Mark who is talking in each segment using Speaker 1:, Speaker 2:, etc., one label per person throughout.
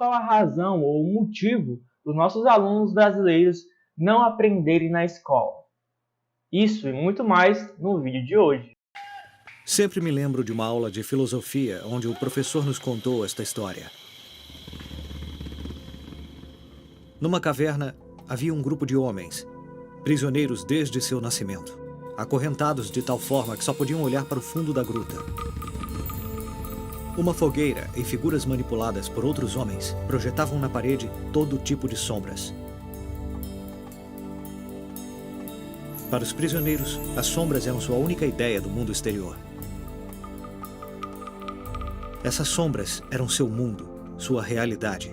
Speaker 1: qual a razão ou o motivo dos nossos alunos brasileiros não aprenderem na escola. Isso e muito mais no vídeo de hoje.
Speaker 2: Sempre me lembro de uma aula de filosofia onde o professor nos contou esta história. Numa caverna, havia um grupo de homens, prisioneiros desde seu nascimento, acorrentados de tal forma que só podiam olhar para o fundo da gruta. Uma fogueira e figuras manipuladas por outros homens projetavam na parede todo tipo de sombras. Para os prisioneiros, as sombras eram sua única ideia do mundo exterior. Essas sombras eram seu mundo, sua realidade.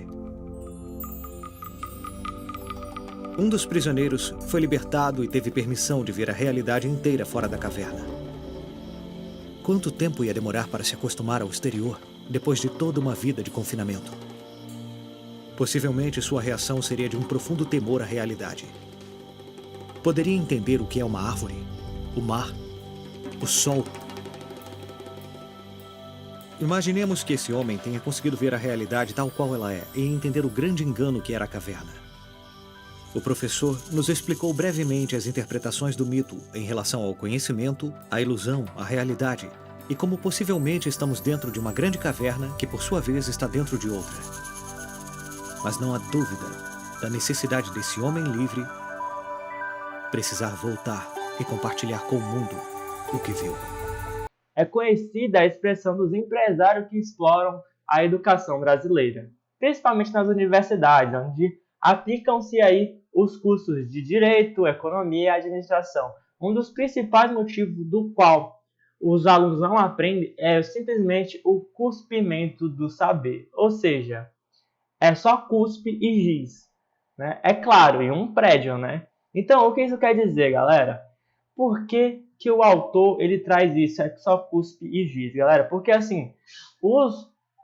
Speaker 2: Um dos prisioneiros foi libertado e teve permissão de ver a realidade inteira fora da caverna. Quanto tempo ia demorar para se acostumar ao exterior, depois de toda uma vida de confinamento? Possivelmente sua reação seria de um profundo temor à realidade. Poderia entender o que é uma árvore, o mar, o sol. Imaginemos que esse homem tenha conseguido ver a realidade tal qual ela é e entender o grande engano que era a caverna. O professor nos explicou brevemente as interpretações do mito em relação ao conhecimento, à ilusão, à realidade e como possivelmente estamos dentro de uma grande caverna que, por sua vez, está dentro de outra. Mas não há dúvida da necessidade desse homem livre precisar voltar e compartilhar com o mundo o que viu.
Speaker 1: É conhecida a expressão dos empresários que exploram a educação brasileira, principalmente nas universidades, onde aplicam-se aí os cursos de Direito, Economia e Administração. Um dos principais motivos do qual os alunos não aprendem é simplesmente o cuspimento do saber, ou seja, é só cuspe e giz, né? É claro, em um prédio, né? Então, o que isso quer dizer, galera? Por que o autor ele traz isso? É só cuspe e giz, galera? Porque, assim,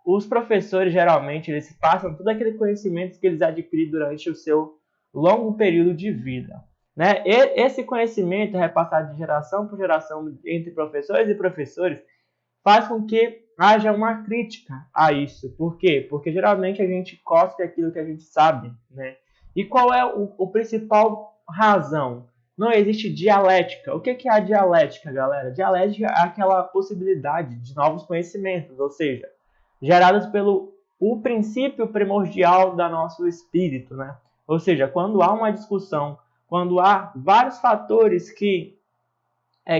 Speaker 1: os professores, geralmente, eles passam todo aquele conhecimento que eles adquirem durante o seu longo período de vida, né? E esse conhecimento repassado de geração por geração entre professores e professores faz com que haja uma crítica a isso. Por quê? Porque, geralmente, a gente cospe aquilo que a gente sabe, né? E qual é o principal razão? Não existe dialética. O que é a dialética, galera? Dialética é aquela possibilidade de novos conhecimentos, ou seja, gerados pelo o princípio primordial do nosso espírito, né? Ou seja, quando há uma discussão, quando há vários fatores que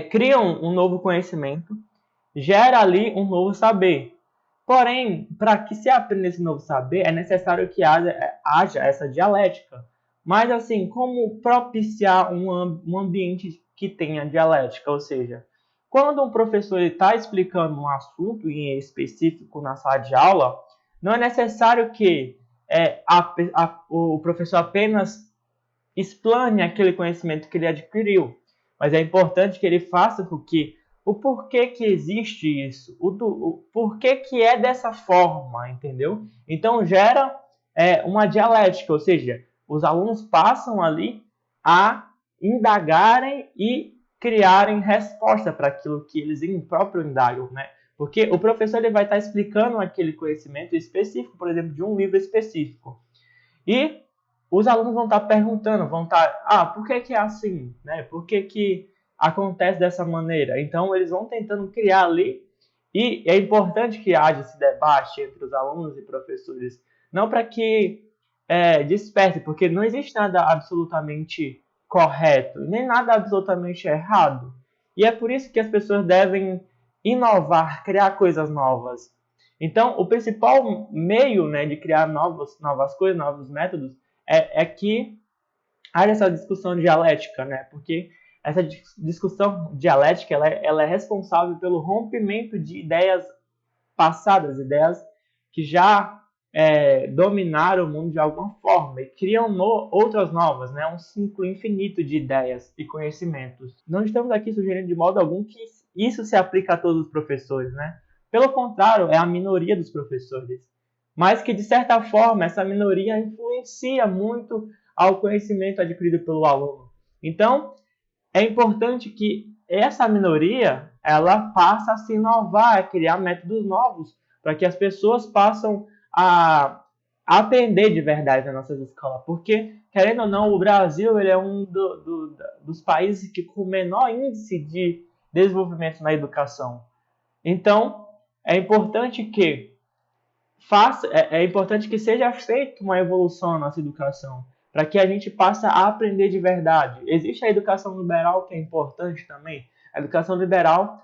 Speaker 1: criam um novo conhecimento, gera ali um novo saber. Porém, para que se aprenda esse novo saber, é necessário que haja essa dialética. Mas, assim, como propiciar um ambiente que tenha dialética? Ou seja, quando um professor está explicando um assunto em específico na sala de aula, não é necessário que o professor apenas explane aquele conhecimento que ele adquiriu. Mas é importante que ele faça com que o porquê que existe isso, o porquê que é dessa forma, entendeu? Então gera uma dialética, ou seja, os alunos passam ali a indagarem e criarem resposta para aquilo que eles próprio indagam, né? Porque o professor ele vai estar explicando aquele conhecimento específico, por exemplo, de um livro específico. E os alunos vão estar perguntando, vão estar, por que é assim, né? Por que acontece dessa maneira? Então, eles vão tentando criar ali, e é importante que haja esse debate entre os alunos e professores, não para que desperte, porque não existe nada absolutamente correto, nem nada absolutamente errado. E é por isso que as pessoas devem inovar, criar coisas novas. Então, o principal meio, né, de criar novas coisas, novos métodos, é que haja essa discussão dialética, né? Porque essa discussão dialética ela é responsável pelo rompimento de ideias passadas, ideias que já dominaram o mundo de alguma forma e criam outras novas, né? Um ciclo infinito de ideias e conhecimentos. Não estamos aqui sugerindo de modo algum que isso se aplica a todos os professores, né? Pelo contrário, é a minoria dos professores. Mas que, de certa forma, essa minoria influencia muito ao conhecimento adquirido pelo aluno. Então, é importante que essa minoria ela passe a se inovar, a criar métodos novos, para que as pessoas passem a aprender de verdade nas nossas escolas, porque, querendo ou não, o Brasil ele é um dos países que com o menor índice de desenvolvimento na educação. Então, é importante que é importante que seja feita uma evolução na nossa educação, para que a gente passe a aprender de verdade. Existe a educação liberal, que é importante também. A educação liberal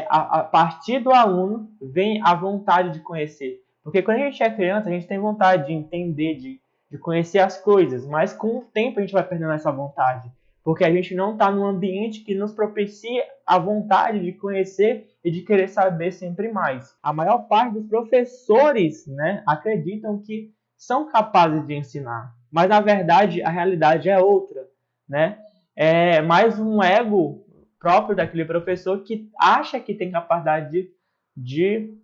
Speaker 1: a partir do aluno vem a vontade de conhecer. Porque quando a gente é criança, a gente tem vontade de entender, de conhecer as coisas, mas com o tempo a gente vai perdendo essa vontade. Porque a gente não está num ambiente que nos propicia a vontade de conhecer e de querer saber sempre mais. A maior parte dos professores, né, acreditam que são capazes de ensinar, mas na verdade a realidade é outra, né? É mais um ego próprio daquele professor que acha que tem capacidade de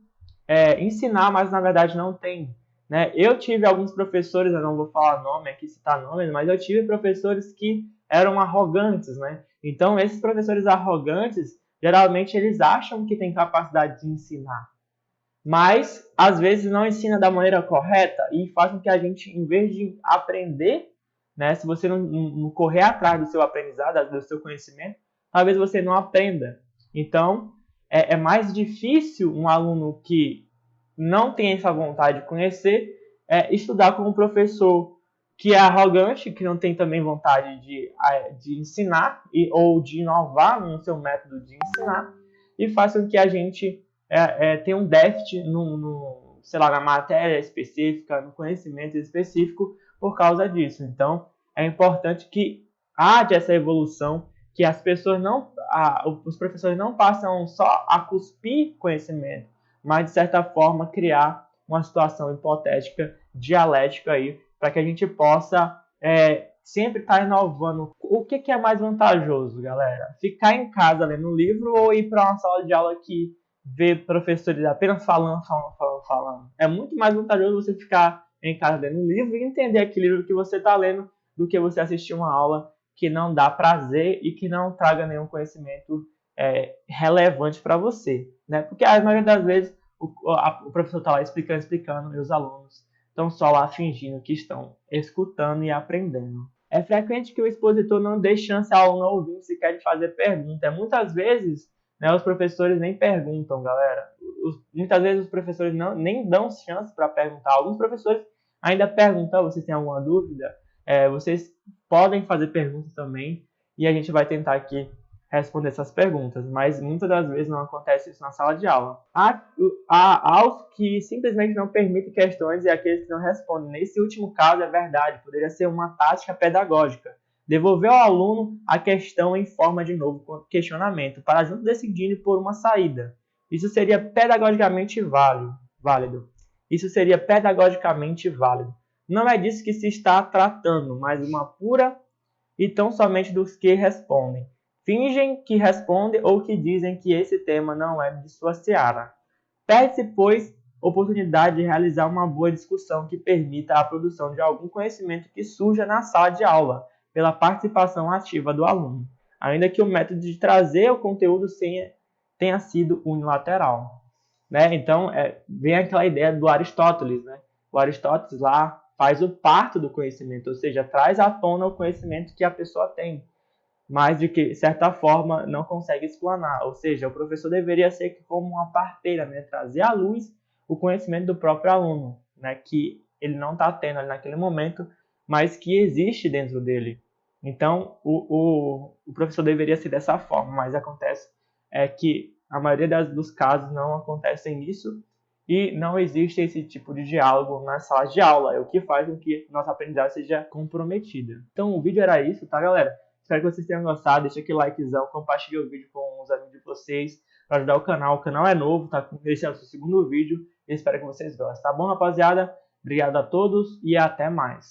Speaker 1: ensinar, mas na verdade não tem. Né? Eu tive alguns professores, eu não vou falar nome aqui, citar nomes, mas eu tive professores que eram arrogantes, né? Então, esses professores arrogantes, geralmente eles acham que têm capacidade de ensinar, mas às vezes não ensina da maneira correta e faz com que a gente, em vez de aprender, né, se você não correr atrás do seu aprendizado, do seu conhecimento, talvez você não aprenda. Então, é mais difícil um aluno que não tem essa vontade de conhecer estudar com um professor que é arrogante, que não tem também vontade de ensinar ou de inovar no seu método de ensinar, e faz com que a gente tenha um déficit sei lá, na matéria específica, no conhecimento específico por causa disso. Então, é importante que haja essa evolução, que as pessoas os professores não passam só a cuspir conhecimento, mas de certa forma criar uma situação hipotética, dialética aí, para que a gente possa sempre estar inovando. O que é mais vantajoso, galera? Ficar em casa lendo um livro ou ir para uma sala de aula que vê professores apenas falando? É muito mais vantajoso você ficar em casa lendo um livro e entender aquele livro que você está lendo do que você assistir uma aula que não dá prazer e que não traga nenhum conhecimento relevante para você, né? Porque a maioria das vezes o professor está lá explicando e os alunos estão só lá fingindo que estão escutando e aprendendo. É frequente que o expositor não dê chance ao aluno ouvir se quer fazer pergunta. Muitas vezes, né, os professores nem perguntam, galera. Muitas vezes os professores nem dão chance para perguntar. Alguns professores ainda perguntam: vocês têm alguma dúvida? Vocês podem fazer perguntas também e a gente vai tentar aqui responder essas perguntas, mas muitas das vezes não acontece isso na sala de aula. Há os que simplesmente não permitem questões e aqueles que não respondem. Nesse último caso, é verdade, poderia ser uma tática pedagógica. Devolver ao aluno a questão em forma de novo questionamento, para juntos decidirem por uma saída. Isso seria pedagogicamente válido. Isso seria pedagogicamente válido. Não é disso que se está tratando, mas uma pura e tão somente dos que respondem. Fingem que respondem ou que dizem que esse tema não é de sua seara. Perde-se, pois, oportunidade de realizar uma boa discussão que permita a produção de algum conhecimento que surja na sala de aula, pela participação ativa do aluno, ainda que o método de trazer o conteúdo tenha sido unilateral. Né? Então, vem aquela ideia do Aristóteles. Né? O Aristóteles lá faz o parto do conhecimento, ou seja, traz à tona o conhecimento que a pessoa tem, mas de que, de certa forma, não consegue explanar. Ou seja, o professor deveria ser como uma parteira, né? Trazer à luz o conhecimento do próprio aluno, né? Que ele não está tendo ali naquele momento, mas que existe dentro dele. Então, o professor deveria ser dessa forma, mas acontece que a maioria dos casos não acontecem isso e não existe esse tipo de diálogo na sala de aula, é o que faz com que nossa aprendizagem seja comprometida. Então, o vídeo era isso, tá, galera? Espero que vocês tenham gostado. Deixa aquele likezão, compartilhe o vídeo com os amigos de vocês para ajudar o canal. O canal é novo, tá? Esse é o seu segundo vídeo e espero que vocês gostem. Tá bom, rapaziada? Obrigado a todos e até mais.